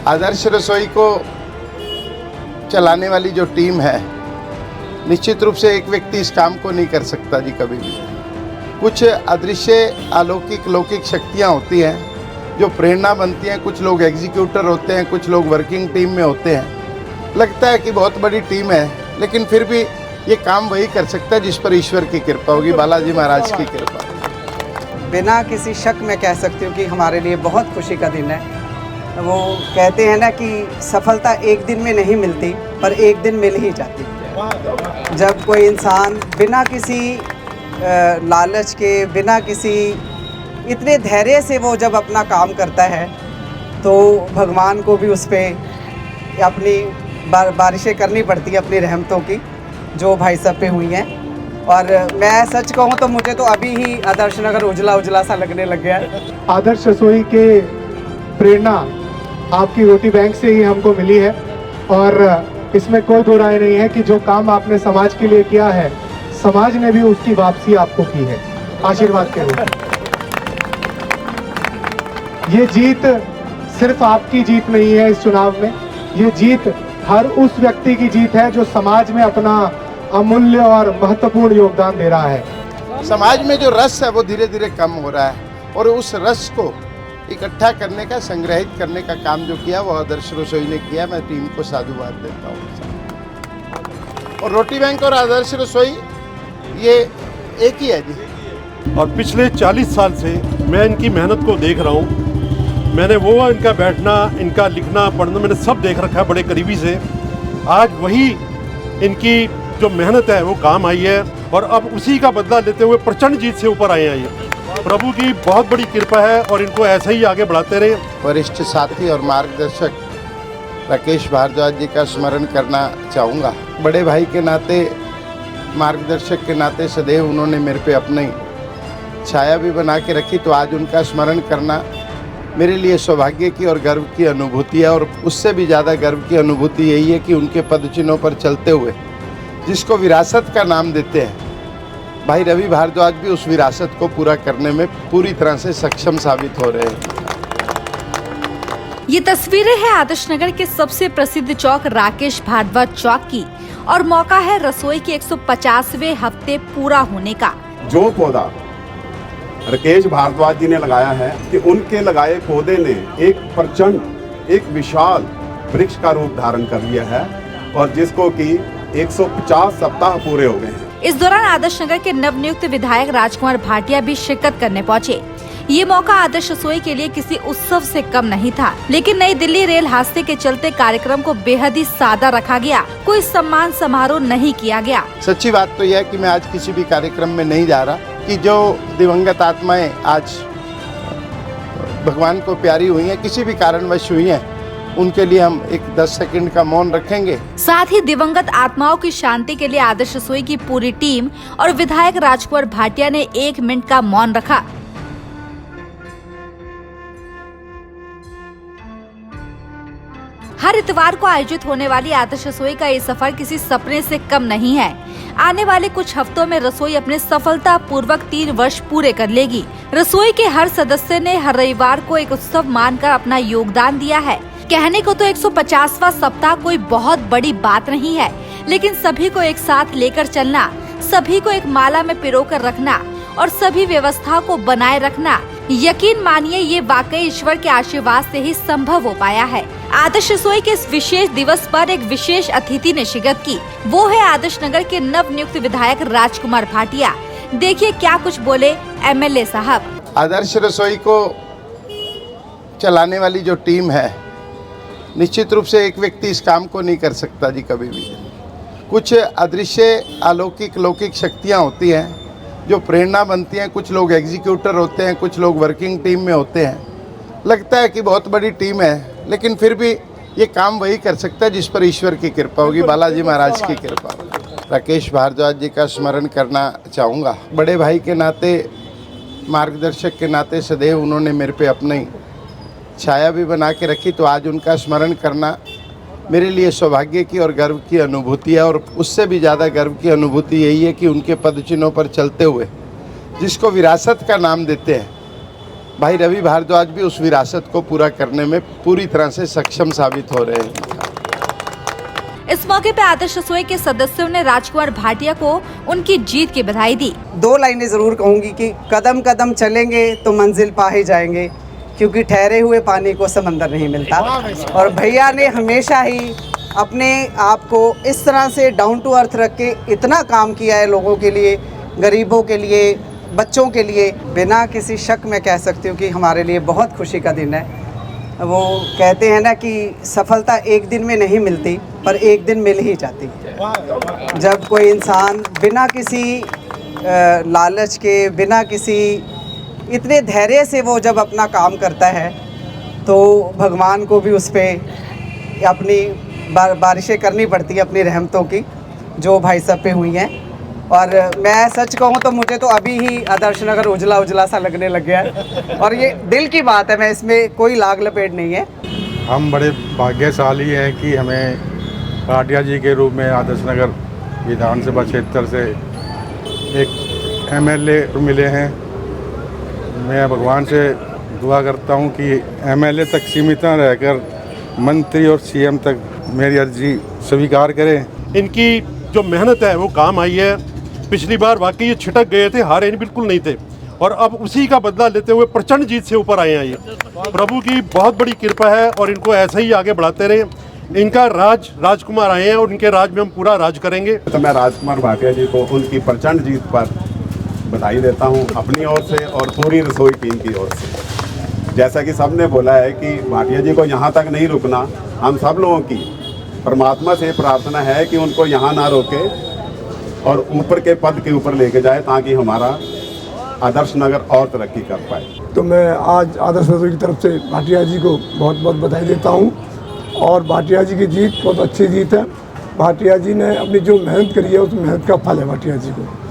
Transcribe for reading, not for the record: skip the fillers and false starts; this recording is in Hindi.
आदर्श रसोई को चलाने वाली जो टीम है, निश्चित रूप से एक व्यक्ति इस काम को नहीं कर सकता जी कभी भी। कुछ अदृश्य अलौकिक लौकिक शक्तियाँ होती हैं जो प्रेरणा बनती हैं। कुछ लोग एग्जीक्यूटर होते हैं, कुछ लोग वर्किंग टीम में होते हैं। लगता है कि बहुत बड़ी टीम है, लेकिन फिर भी ये काम वही कर सकता है जिस पर ईश्वर की कृपा होगी, बालाजी महाराज की कृपा। बिना किसी शक में कह सकती हूँ कि हमारे लिए बहुत खुशी का दिन है। वो कहते हैं ना कि सफलता एक दिन में नहीं मिलती, पर एक दिन मिल ही जाती है। जब कोई इंसान बिना किसी लालच के, बिना किसी इतने धैर्य से वो जब अपना काम करता है, तो भगवान को भी उस पर अपनी बारिशें करनी पड़ती है, अपनी रहमतों की, जो भाई साहब पे हुई हैं। और मैं सच कहूँ तो मुझे तो अभी ही आदर्श नगर उजला उजला सा लगने लग गया है। आदर्श रसोई के प्रेरणा आपकी रोटी बैंक से ही हमको मिली है, और इसमें कोई दो राय नहीं है कि जो काम आपने समाज के लिए किया है, समाज ने भी उसकी वापसी आपको की है, आशीर्वाद के रूप में। ये जीत सिर्फ आपकी जीत नहीं है इस चुनाव में, ये जीत हर उस व्यक्ति की जीत है जो समाज में अपना अमूल्य और महत्वपूर्ण योगदान दे रहा है। समाज में जो रस है वो धीरे धीरे कम हो रहा है, और उस रस को इकट्ठा करने का, संग्रहित करने का काम जो किया वो आदर्श रसोई ने किया। मैं टीम को साधुवाद देता हूँ। और रोटी बैंक और आदर्श रसोई ये एक ही है जी। और पिछले 40 साल से मैं इनकी मेहनत को देख रहा हूँ। मैंने वो इनका बैठना, इनका लिखना, पढ़ना, मैंने सब देख रखा है बड़े करीबी से। आज वही इनकी जो मेहनत है वो काम आई है, और अब उसी का बदला लेते हुए प्रचंड जीत से ऊपर आए हैं। ये प्रभु की बहुत बड़ी कृपा है, और इनको ऐसे ही आगे बढ़ाते रहे। वरिष्ठ साथी और मार्गदर्शक राकेश भारद्वाज जी का स्मरण करना चाहूँगा। बड़े भाई के नाते, मार्गदर्शक के नाते सदैव उन्होंने मेरे पे अपनी छाया भी बना के रखी, तो आज उनका स्मरण करना मेरे लिए सौभाग्य की और गर्व की अनुभूति है। और उससे भी ज़्यादा गर्व की अनुभूति यही है कि उनके पद चिन्हों पर चलते हुए जिसको विरासत का नाम देते हैं, भाई रवि भारद्वाज भी उस विरासत को पूरा करने में पूरी तरह से सक्षम साबित हो रहे हैं। ये तस्वीरें हैं आदर्श नगर के सबसे प्रसिद्ध चौक राकेश भारद्वाज चौक की, और मौका है रसोई के 150वें हफ्ते पूरा होने का। जो पौधा राकेश भारद्वाज जी ने लगाया है, कि उनके लगाए पौधे ने एक प्रचंड, एक विशाल वृक्ष का रूप धारण कर लिया है, और जिसको कि 150 सप्ताह पूरे हो गए हैं। इस दौरान आदर्श नगर के नवनियुक्त विधायक राजकुमार भाटिया भी शिरकत करने पहुंचे। ये मौका आदर्श रसोई के लिए किसी उत्सव से कम नहीं था, लेकिन नई दिल्ली रेल हादसे के चलते कार्यक्रम को बेहद ही सादा रखा गया। कोई सम्मान समारोह नहीं किया गया। सच्ची बात तो यह है कि मैं आज किसी भी कार्यक्रम में नहीं जा रहा, कि जो दिवंगत आत्माएं आज भगवान को प्यारी हुई हैं, किसी भी कारणवश हुई हैं, उनके लिए हम एक 10 सेकंड का मौन रखेंगे। साथ ही दिवंगत आत्माओं की शांति के लिए आदर्श रसोई की पूरी टीम और विधायक राजकुमार भाटिया ने 1 मिनट का मौन रखा। हर इतवार को आयोजित होने वाली आदर्श रसोई का ये सफर किसी सपने से कम नहीं है। आने वाले कुछ हफ्तों में रसोई अपने सफलता पूर्वक 3 वर्ष पूरे कर लेगी। रसोई के हर सदस्य ने हर रविवार को एक उत्सव मानकर अपना योगदान दिया है। कहने को तो 150वां सप्ताह कोई बहुत बड़ी बात नहीं है, लेकिन सभी को एक साथ लेकर चलना, सभी को एक माला में पिरोकर रखना और सभी व्यवस्थाओं को बनाए रखना, यकीन मानिए ये वाकई ईश्वर के आशीर्वाद से ही संभव हो पाया है। आदर्श रसोई के इस विशेष दिवस पर एक विशेष अतिथि ने शिरकत की। वो है आदर्श नगर के नवनियुक्त विधायक राजकुमार भाटिया। देखिए क्या कुछ बोले एमएलए साहब। आदर्श रसोई को चलाने वाली जो टीम है, निश्चित रूप से एक व्यक्ति इस काम को नहीं कर सकता जी कभी भी। कुछ अदृश्य अलौकिक लौकिक शक्तियाँ होती हैं जो प्रेरणा बनती हैं। कुछ लोग एग्जीक्यूटर होते हैं, कुछ लोग वर्किंग टीम में होते हैं। लगता है कि बहुत बड़ी टीम है, लेकिन फिर भी ये काम वही कर सकता है जिस पर ईश्वर की कृपा होगी, बालाजी महाराज की कृपा। राकेश भारद्वाज जी का स्मरण करना चाहूँगा। बड़े भाई के नाते, मार्गदर्शक के नाते सदैव उन्होंने मेरे पे अपनी छाया भी बना के रखी, तो आज उनका स्मरण करना मेरे लिए सौभाग्य की और गर्व की अनुभूति है। और उससे भी ज़्यादा गर्व की अनुभूति यही है कि उनके पद चिन्हों पर चलते हुए जिसको विरासत का नाम देते हैं, भाई रवि भारद्वाज भी उस विरासत को पूरा करने में पूरी तरह से सक्षम साबित हो रहे हैं। इस मौके पे आदर्श रसोई के सदस्यों ने राजकुमार भाटिया को उनकी जीत की बधाई दी। 2 लाइनें ज़रूर कहूँगी कि कदम कदम चलेंगे तो मंजिल पा ही जाएंगे, क्योंकि ठहरे हुए पानी को समंदर नहीं मिलता। और भैया ने हमेशा ही अपने आप को इस तरह से डाउन टू अर्थ रख के इतना काम किया है लोगों के लिए, गरीबों के लिए, बच्चों के लिए। बिना किसी शक में कह सकती हूँ कि हमारे लिए बहुत खुशी का दिन है। वो कहते हैं ना कि सफलता एक दिन में नहीं मिलती, पर एक दिन मिल ही जाती है। जब कोई इंसान बिना किसी लालच के, बिना किसी इतने धैर्य से वो जब अपना काम करता है, तो भगवान को भी उस पर अपनी बारिशें करनी पड़ती है, अपनी रहमतों की, जो भाई साहब पे हुई हैं। और मैं सच कहूँ तो मुझे तो अभी ही आदर्श नगर उजला उजला सा लगने लग गया है, और ये दिल की बात है, मैं इसमें कोई लाग लपेट नहीं है। हम बड़े भाग्यशाली हैं कि हमें भाटिया जी के रूप में आदर्श नगर विधानसभा क्षेत्र से एक एमएलए मिले हैं। मैं भगवान से दुआ करता हूं कि एमएलए तक सीमित न रहकर मंत्री और सीएम तक मेरी अर्जी स्वीकार करें। इनकी जो मेहनत है वो काम आई है। पिछली बार वाकई ये छिटक गए थे, हारे बिल्कुल नहीं थे, और अब उसी का बदला लेते हुए प्रचंड जीत से ऊपर आए हैं। ये प्रभु की बहुत बड़ी कृपा है और इनको ऐसे ही आगे बढ़ाते रहे। इनका राजकुमार आए हैं और इनके राज में हम पूरा राज करेंगे। तो मैं राजकुमार भाटिया जी को उनकी प्रचंड जीत पर बधाई देता हूं, अपनी ओर से और पूरी रसोई टीम की ओर से। जैसा कि सबने बोला है कि भाटिया जी को यहाँ तक नहीं रुकना, हम सब लोगों की परमात्मा से प्रार्थना है कि उनको यहाँ ना रोके और ऊपर के पद के ऊपर लेके जाए, ताकि हमारा आदर्श नगर और तरक्की कर पाए। तो मैं आज आदर्श रसोई की तरफ से भाटिया जी को बहुत बहुत बधाई देता हूँ, और भाटिया जी की जीत बहुत अच्छी जीत है। भाटिया जी ने अपनी जो मेहनत करी है उस मेहनत का फल है भाटिया जी को।